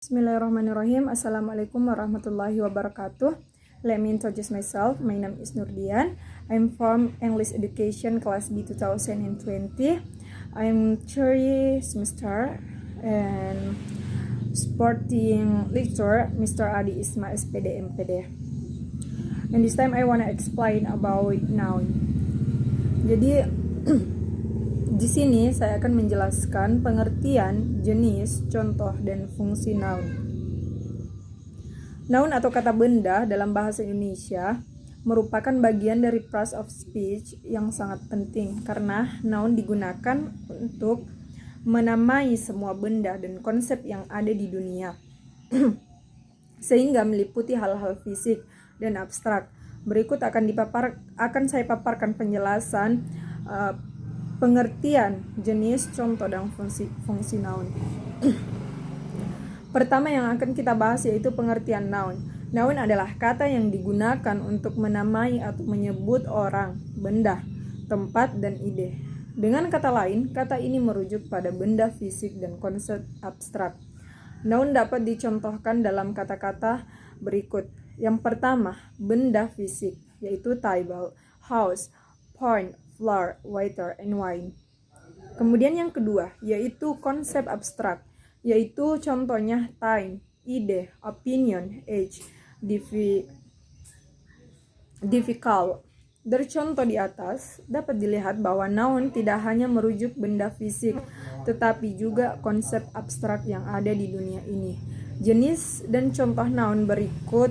Bismillahirrahmanirrahim. Assalamualaikum warahmatullahi wabarakatuh. Let me introduce myself. My name is Nurdian. I'm from English Education Class B 2020. I'm 3 semester and supporting lecturer Mr. Adi Isma SPD MPD. And this time I want to explain about noun. Jadi di sini saya akan menjelaskan pengertian, jenis, contoh, dan fungsi noun. Noun atau kata benda dalam bahasa Indonesia merupakan bagian dari phrase of speech yang sangat penting karena noun digunakan untuk menamai semua benda dan konsep yang ada di dunia sehingga meliputi hal-hal fisik dan abstrak. Berikut akan saya paparkan penjelasan pengertian, jenis, contoh, dan fungsi noun. Pertama yang akan kita bahas yaitu pengertian noun. Noun adalah kata yang digunakan untuk menamai atau menyebut orang, benda, tempat, dan ide. Dengan kata lain, kata ini merujuk pada benda fisik dan konsep abstrak. Noun dapat dicontohkan dalam kata-kata berikut. Yang pertama, benda fisik, yaitu table, house, pond, flour, water, and wine. Kemudian yang kedua, yaitu konsep abstrak, yaitu contohnya time, ide, opinion, age, difficult. Dari contoh di atas, dapat dilihat bahwa noun tidak hanya merujuk benda fisik, tetapi juga konsep abstrak yang ada di dunia ini. Jenis dan contoh noun berikut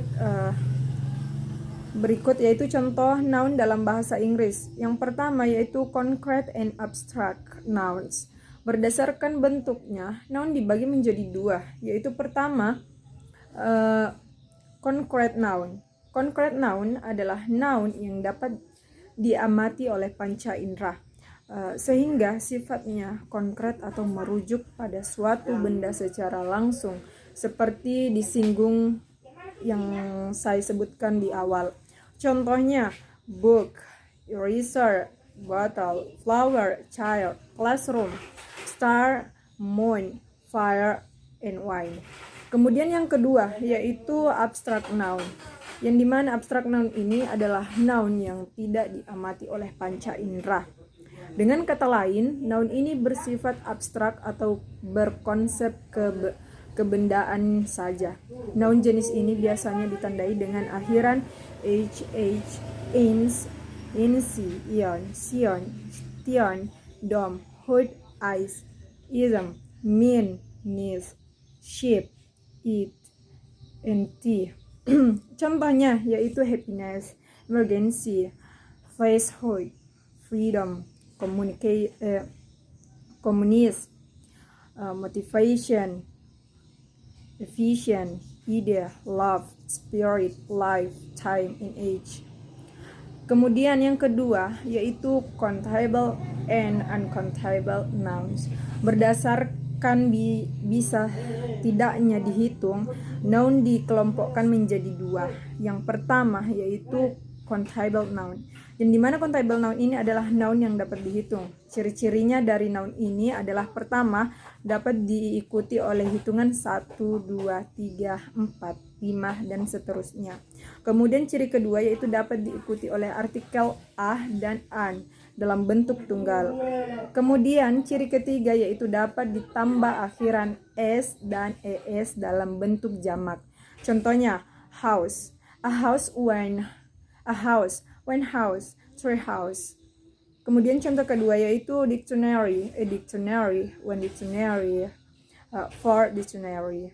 yaitu contoh noun dalam bahasa Inggris. Yang pertama yaitu concrete and abstract nouns. Berdasarkan bentuknya, noun dibagi menjadi dua, yaitu pertama concrete noun. Concrete noun adalah noun yang dapat diamati oleh panca indera, sehingga sifatnya konkret atau merujuk pada suatu benda secara langsung, seperti disinggung yang saya sebutkan di awal. Contohnya book, eraser, bottle, flower, child, classroom, star, moon, fire, and wine. Kemudian yang kedua yaitu abstract noun, yang dimana abstract noun ini adalah noun yang tidak diamati oleh panca indera. Dengan kata lain, noun ini bersifat abstrak atau berkonsep kebendaan saja. Noun jenis ini biasanya ditandai dengan akhiran h, ins, insi, ion, sion, tion, dom, hood, ice, ism, mean, nis, sheep, eat, and tea. Contohnya yaitu happiness, emergency, falsehood, freedom, communist, motivation, efficient, idea, love, spirit, life, time, and age. Kemudian yang kedua yaitu countable and uncountable nouns. Berdasarkan bisa tidaknya dihitung, noun dikelompokkan menjadi dua. Yang pertama yaitu countable noun, yang dimana countable noun ini adalah noun yang dapat dihitung. Ciri-cirinya dari noun ini adalah pertama, dapat diikuti oleh hitungan 1, 2, 3, 4, 5, dan seterusnya. Kemudian ciri kedua yaitu dapat diikuti oleh artikel a dan an dalam bentuk tunggal. Kemudian ciri ketiga yaitu dapat ditambah akhiran s dan es dalam bentuk jamak. Contohnya house, a house, one house, three house. Kemudian contoh kedua yaitu dictionary, a dictionary, one dictionary, four dictionary.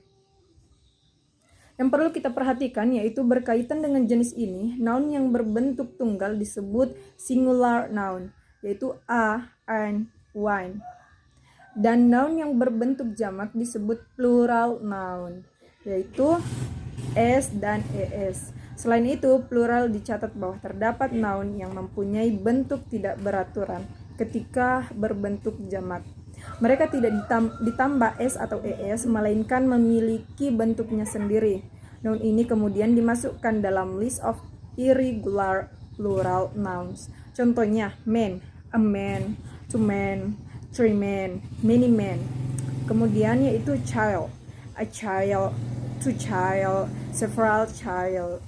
Yang perlu kita perhatikan yaitu berkaitan dengan jenis ini, noun yang berbentuk tunggal disebut singular noun, yaitu a, an, one. Dan noun yang berbentuk jamak disebut plural noun, yaitu s dan es. Selain itu, plural dicatat bahwa terdapat noun yang mempunyai bentuk tidak beraturan ketika berbentuk jamak. Mereka tidak ditambah s atau es, melainkan memiliki bentuknya sendiri. Noun ini kemudian dimasukkan dalam list of irregular plural nouns. Contohnya man, a man, two men, three men, many men. Kemudian yaitu child, a child, two child, several child.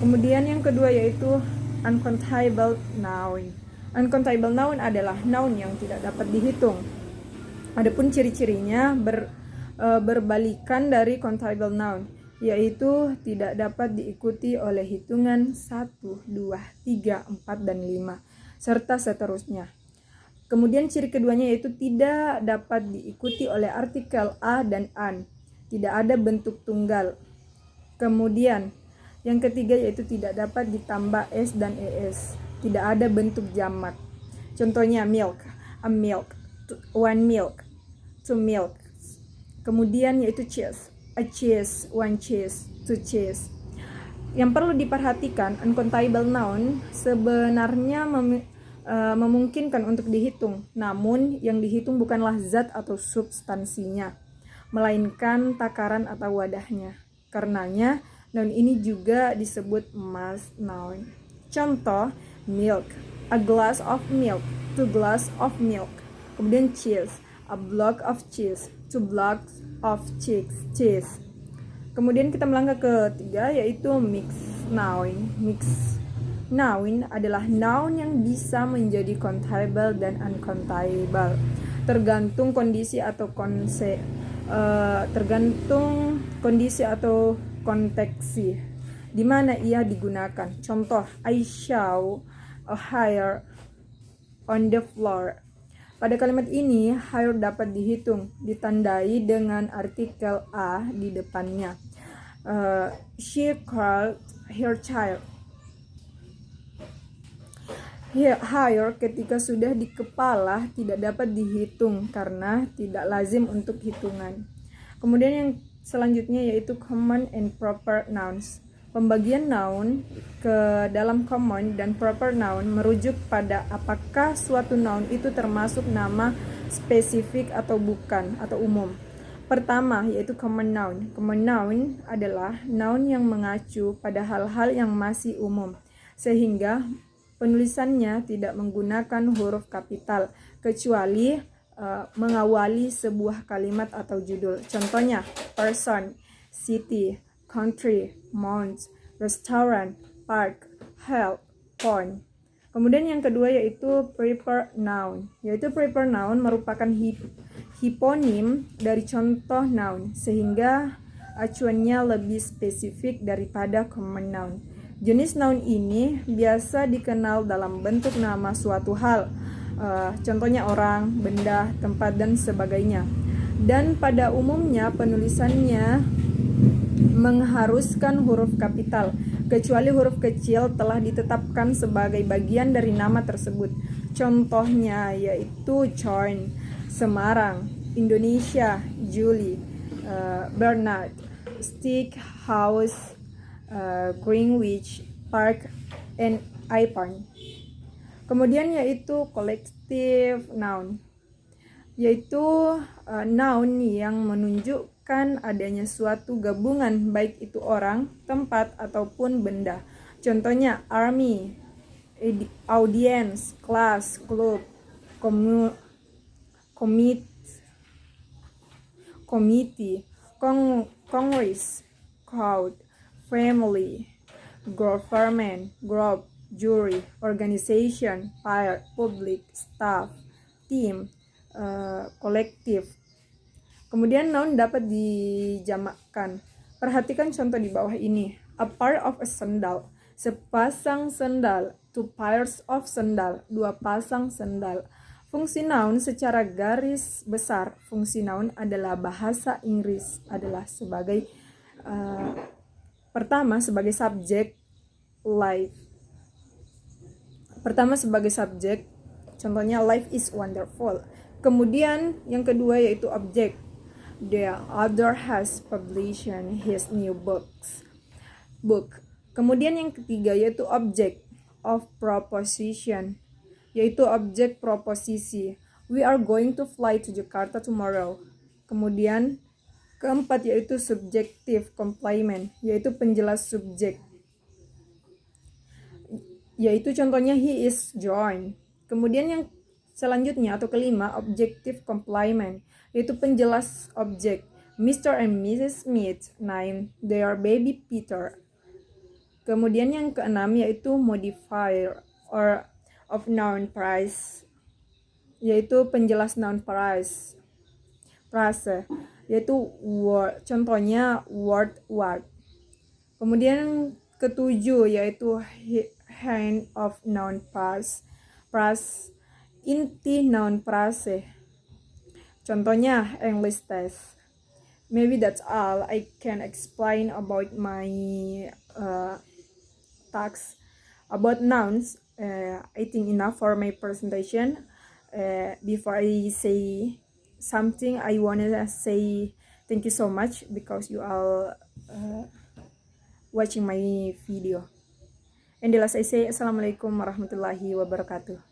Kemudian yang kedua yaitu uncountable noun. Uncountable noun adalah noun yang tidak dapat dihitung. Adapun ciri-cirinya berbalikan dari countable noun, yaitu tidak dapat diikuti oleh hitungan 1, 2, 3, 4, dan 5, serta seterusnya. Kemudian ciri keduanya yaitu tidak dapat diikuti oleh artikel a dan an, tidak ada bentuk tunggal. Kemudian yang ketiga yaitu tidak dapat ditambah s dan es, tidak ada bentuk jamak. Contohnya milk, a milk, one milk, two milk. Kemudian yaitu cheese, a cheese, one cheese, two cheese. Yang perlu diperhatikan, uncountable noun sebenarnya memungkinkan untuk dihitung, namun yang dihitung bukanlah zat atau substansinya, melainkan takaran atau wadahnya. Karenanya, noun ini juga disebut mass noun. Contoh, milk, a glass of milk, two glass of milk. Kemudian cheese, a block of cheese, two blocks of cheese. Kemudian kita melangkah ke ketiga yaitu mixed noun. Mixed noun adalah noun yang bisa menjadi countable dan uncountable, tergantung kondisi atau konteksi di mana ia digunakan. Contoh, I saw a hair on the floor. Pada kalimat ini, hair dapat dihitung, ditandai dengan artikel a di depannya. She called her child. Hair ketika sudah di kepala tidak dapat dihitung karena tidak lazim untuk hitungan. Kemudian yang selanjutnya yaitu common and proper nouns. Pembagian noun ke dalam common dan proper noun merujuk pada apakah suatu noun itu termasuk nama spesifik atau bukan, atau umum. Pertama yaitu common noun. Common noun adalah noun yang mengacu pada hal-hal yang masih umum, sehingga penulisannya tidak menggunakan huruf kapital, kecuali mengawali sebuah kalimat atau judul. Contohnya, person, city, country, mountains, restaurant, park, health, pond. Kemudian yang kedua yaitu proper noun. Yaitu proper noun merupakan hiponim dari contoh noun, sehingga acuannya lebih spesifik daripada common noun. Jenis noun ini biasa dikenal dalam bentuk nama suatu hal, contohnya orang, benda, tempat, dan sebagainya. Dan pada umumnya penulisannya mengharuskan huruf kapital, kecuali huruf kecil telah ditetapkan sebagai bagian dari nama tersebut. Contohnya yaitu John, Semarang, Indonesia, Julie, Bernard, Stick, House, Greenwich, Park, and Ipan. Kemudian yaitu collective noun, yaitu noun yang menunjukkan adanya suatu gabungan baik itu orang, tempat, ataupun benda. Contohnya army, audience, class, club, committee, congress, crowd, family, government, group, jury, organization, peer, public, staff, team, kolektif. Kemudian noun dapat dijamakkan. Perhatikan contoh di bawah ini. A pair of a sandal, sepasang sandal. Two pairs of sandal, dua pasang sandal. Fungsi noun secara garis besar. Fungsi noun adalah bahasa Inggris adalah sebagai pertama sebagai subjek, life. Pertama sebagai subjek, contohnya life is wonderful. Kemudian yang kedua yaitu objek. The author has published his new book. Kemudian yang ketiga yaitu object of proposition, yaitu objek proposisi. We are going to fly to Jakarta tomorrow. Kemudian keempat yaitu subjective complement, yaitu penjelas subjek. Yaitu contohnya he is John. Kemudian yang selanjutnya atau kelima objective complement, yaitu penjelas objek. Mr. and Mrs. Smith named their baby Peter. Kemudian yang keenam yaitu modifier or of noun phrase, yaitu penjelas noun phrase, yaitu word, contohnya word. Kemudian ketujuh yaitu hand of noun phrase, inti noun phrase, contohnya English test. Maybe that's all I can explain about my task about nouns. I think enough for my presentation. Before I say something, I wanna say thank you so much because you all watching my video. And the last I say, Assalamualaikum warahmatullahi wabarakatuh.